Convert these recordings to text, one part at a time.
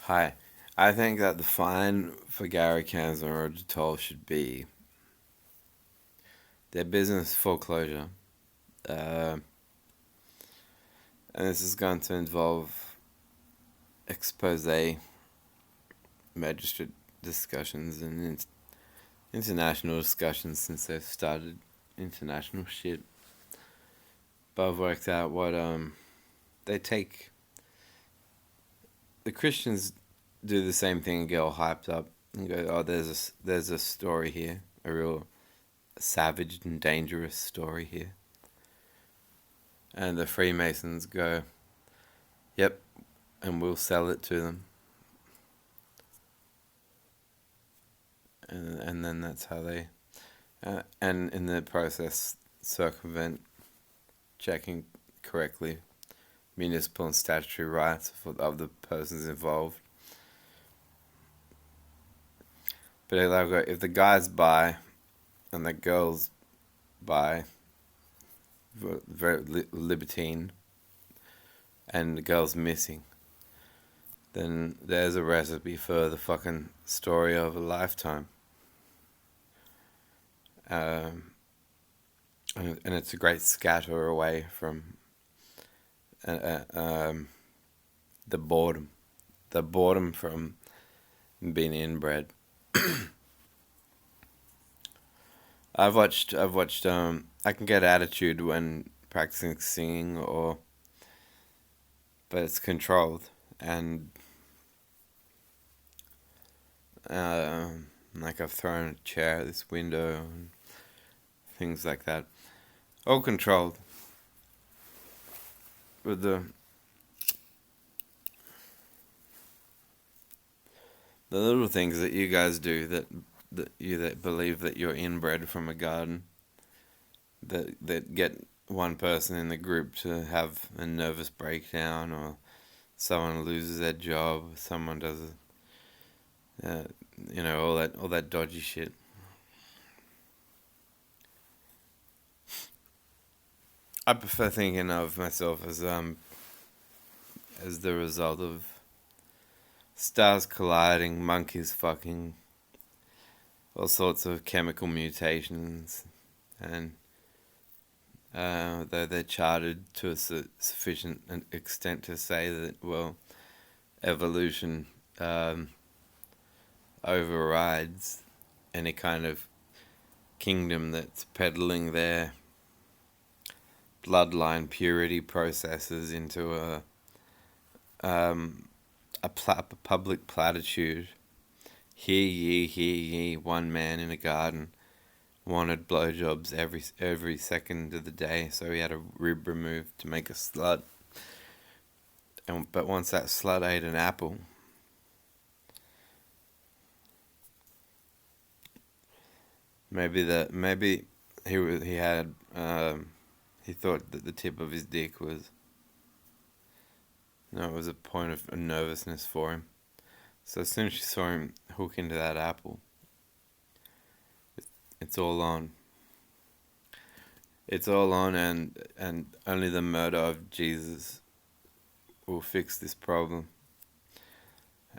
Hi. I think that the fine for Gary Cans and Roger Toll should be their business foreclosure. Uh, and this is going to involve expose, magistrate discussions, and international discussions since they've started international shit. But I've worked out what they take. The Christians do the same thing and get all hyped up and go, "Oh, there's a story here, a real savage and dangerous story here." And the Freemasons go, "Yep," and we'll sell it to them. And then that's how they, and in the process, circumvent checking correctly municipal and statutory rights of the persons involved. But if the guys buy and the girls buy, very libertine, and the girl's missing, then there's a recipe for the fucking story of a lifetime. And it's a great scatter away from the boredom from being inbred. I've watched. I can get attitude when practicing singing, but it's controlled and like I've thrown a chair at this window and things like that, all controlled. With the little things that you guys do that believe that you're inbred from a garden, that get one person in the group to have a nervous breakdown, or someone loses their job, someone does all that dodgy shit. I prefer thinking of myself as the result of stars colliding, monkeys fucking, all sorts of chemical mutations, and though they're charted to a sufficient extent to say that, well, evolution overrides any kind of kingdom that's peddling their bloodline purity processes into a public platitude. Hear ye, one man in a garden wanted blowjobs every second of the day, so he had a rib removed to make a slut. But once that slut ate an apple, maybe he had he thought that the tip of his dick was, it was a point of nervousness for him. So as soon as she saw him hook into that apple, it's all on. It's all on, and only the murder of Jesus will fix this problem.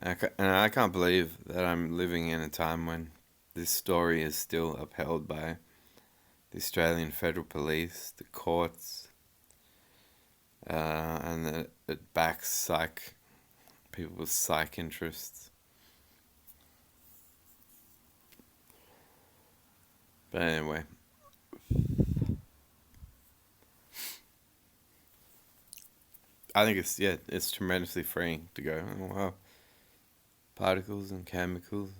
And I can't believe that I'm living in a time when this story is still upheld by the Australian Federal Police, the courts, and that it backs people with psych interests. But anyway, I think it's tremendously freeing to go, oh wow, particles and chemicals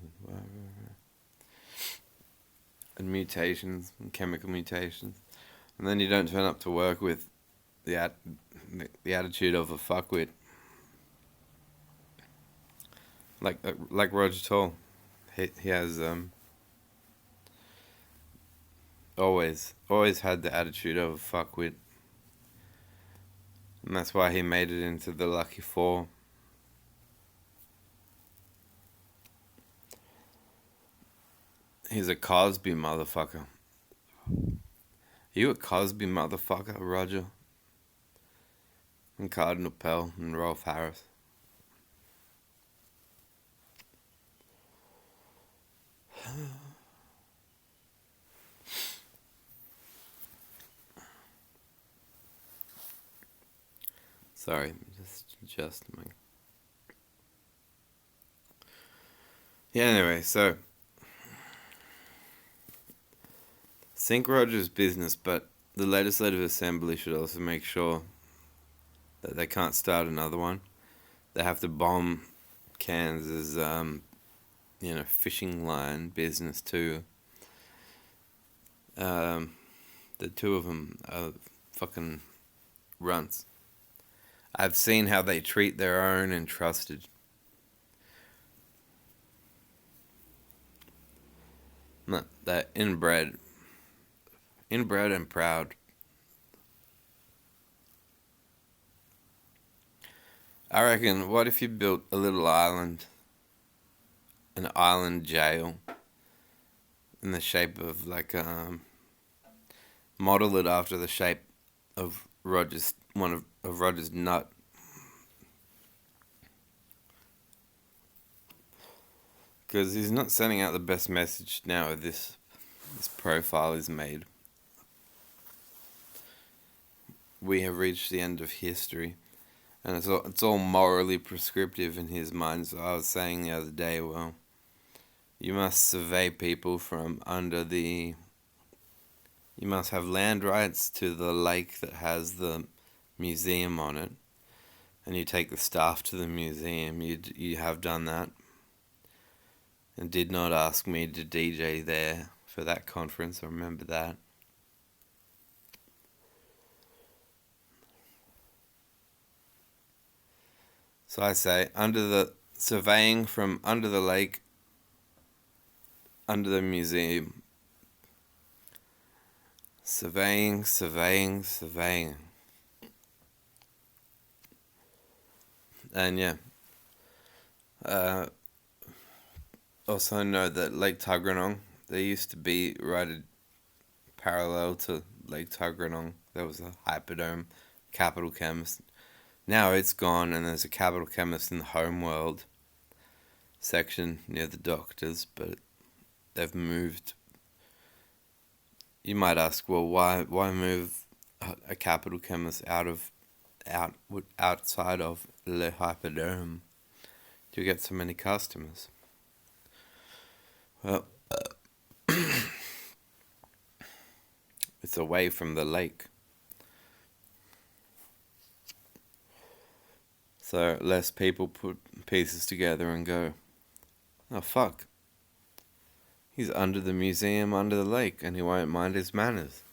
and mutations and chemical mutations, and then you don't turn up to work with the attitude of a fuckwit, like Roger Toll. He has always had the attitude of a fuckwit, and that's why he made it into the Lucky Four. He's a Cosby motherfucker. You a Cosby motherfucker, Roger? And Cardinal Pell and Rolf Harris. Sorry, just adjusting. Yeah, anyway, so sink Roger's business, but the Legislative Assembly should also make sure that they can't start another one. They have to bomb Kansas, fishing line business too. The two of them are fucking runts. I've seen how they treat their own entrusted. No, they're inbred and proud. I reckon, what if you built a little island, an island jail, in the shape of model it after the shape of Roger's nut. Because he's not sending out the best message now if this profile is made. We have reached the end of history. And it's all morally prescriptive in his mind. So I was saying the other day, well, you must survey people from under the... You must have land rights to the lake that has the museum on it. And you take the staff to the museum. You have done that. And did not ask me to DJ there for that conference. I remember that. So I say, surveying from under the lake, under the museum. Surveying. And yeah. Also know that Lake Tuggeranong, they used to be right parallel to Lake Tuggeranong. There was a Hyperdome, Capital Chemist. Now it's gone, and there's a Capital Chemist in the Homeworld section near the doctors, but they've moved. You might ask, well, why move a Capital Chemist outside of Le Hyperdome to get so many customers? Well, it's away from the lake. So less people put pieces together and go, oh fuck, he's under the museum, under the lake, and he won't mind his manners.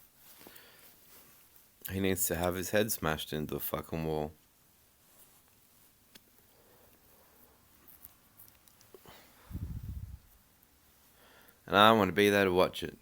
He needs to have his head smashed into the fucking wall. And I want to be there to watch it.